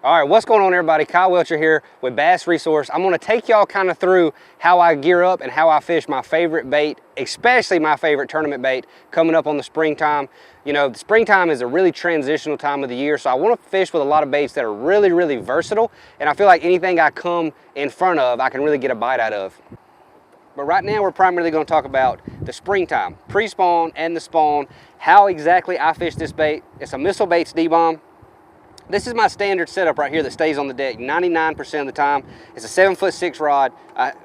All right, what's going on, everybody? Kyle Welcher here with BassResource. I'm gonna take y'all kind of through how I gear up and how I fish my favorite bait, especially my favorite tournament bait coming up on the springtime. You know, the springtime is a really transitional time of the year, so I wanna fish with a lot of baits that are really, really versatile, and I feel like anything I come in front of, I can really get a bite out of. But right now, we're primarily gonna talk about the springtime, pre-spawn and the spawn, how exactly I fish this bait. It's a Missile Baits D-bomb. This is my standard setup right here that stays on the deck 99% of the time. It's a 7'6" rod,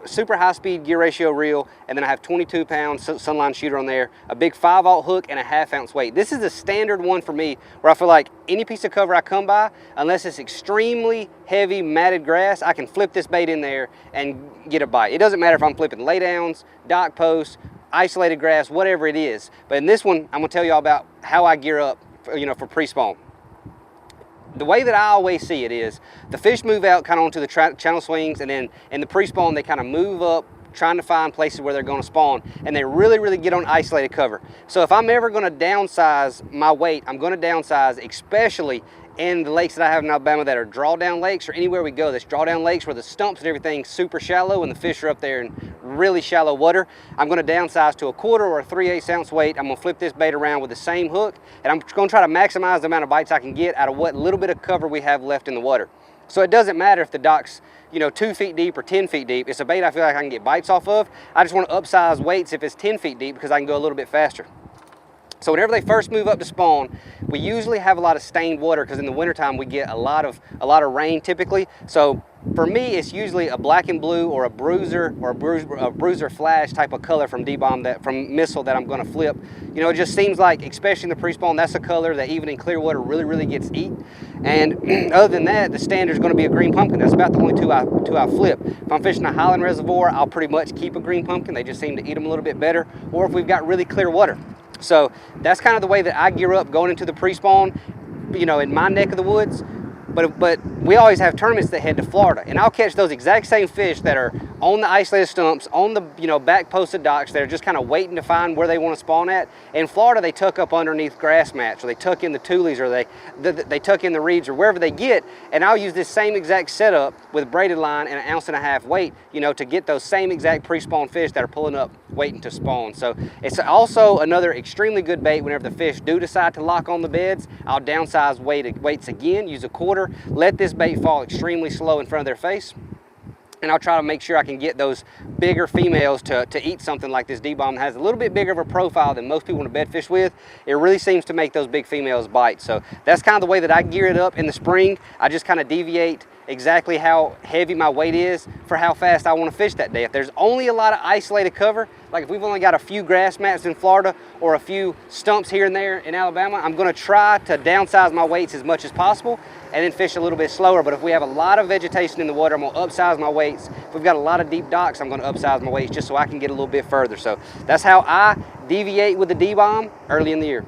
super high speed gear ratio reel, and then I have 22 pound Sunline shooter on there, a big 5/0 hook, and a 1/2 ounce weight. This is a standard one for me where I feel like any piece of cover I come by, unless it's extremely heavy matted grass, I can flip this bait in there and get a bite. It doesn't matter if I'm flipping laydowns, dock posts, isolated grass, whatever it is. But in this one, I'm gonna tell y'all about how I gear up for pre-spawn. The way that I always see it is the fish move out kind of onto the channel swings, and then in the pre-spawn they kind of move up trying to find places where they're going to spawn, and they really, really get on isolated cover. So if I'm ever going to downsize my weight, I'm going to downsize, especially in the lakes that I have in Alabama that are drawdown lakes, or anywhere we go that's drawdown lakes where the stumps and everything's super shallow and the fish are up there in really shallow water. I'm going to downsize to a 1/4 or a 3/8 ounce weight. I'm going to flip this bait around with the same hook, and I'm going to try to maximize the amount of bites I can get out of what little bit of cover we have left in the water. So it doesn't matter if the dock's 2 feet deep or 10 feet deep. It's a bait I feel like I can get bites off of. I just want to upsize weights if it's 10 feet deep because I can go a little bit faster. So whenever they first move up to spawn, we usually have a lot of stained water because in the wintertime we get a lot of rain typically. So for me, it's usually a black and blue or a bruiser or a bruiser flash type of color from D-bomb, from Missile, that I'm going to flip. It just seems like, especially in the pre-spawn, that's a color that even in clear water really, really gets eat. And other than that, the standard is going to be a green pumpkin. That's about the only two I flip. If I'm fishing a highland reservoir, I'll pretty much keep a green pumpkin. They just seem to eat them a little bit better. Or if we've got really clear water. So that's kind of the way that I gear up going into the pre-spawn, in my neck of the woods. But we always have tournaments that head to Florida, and I'll catch those exact same fish that are on the isolated stumps, on the back posted docks that are just kind of waiting to find where they want to spawn at. In Florida, they tuck up underneath grass mats, or they tuck in the tulies, or they tuck in the reeds, or wherever they get. And I'll use this same exact setup with braided line and an 1.5 ounce weight, to get those same exact pre-spawn fish that are pulling up waiting to spawn. So it's also another extremely good bait whenever the fish do decide to lock on the beds. I'll downsize weights again, use a 1/4, let this bait fall extremely slow in front of their face, and I'll try to make sure I can get those bigger females to eat something like this D-bomb that has a little bit bigger of a profile than most people want to bed fish with. It really seems to make those big females bite. So that's kind of the way that I gear it up in the spring. I just kind of deviate exactly how heavy my weight is for how fast I want to fish that day. If there's only a lot of isolated cover, like if we've only got a few grass mats in Florida or a few stumps here and there in Alabama, I'm going to try to downsize my weights as much as possible and then fish a little bit slower. But if we have a lot of vegetation in the water, I'm going to upsize my weights. If we've got a lot of deep docks, I'm going to upsize my weights just so I can get a little bit further. So that's how I deviate with the D-bomb early in the year.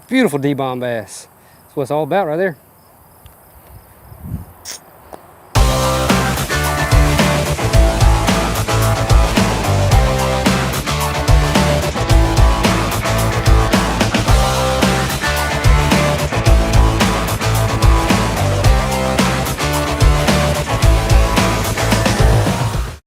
Beautiful D-bomb bass. That's what it's all about right there.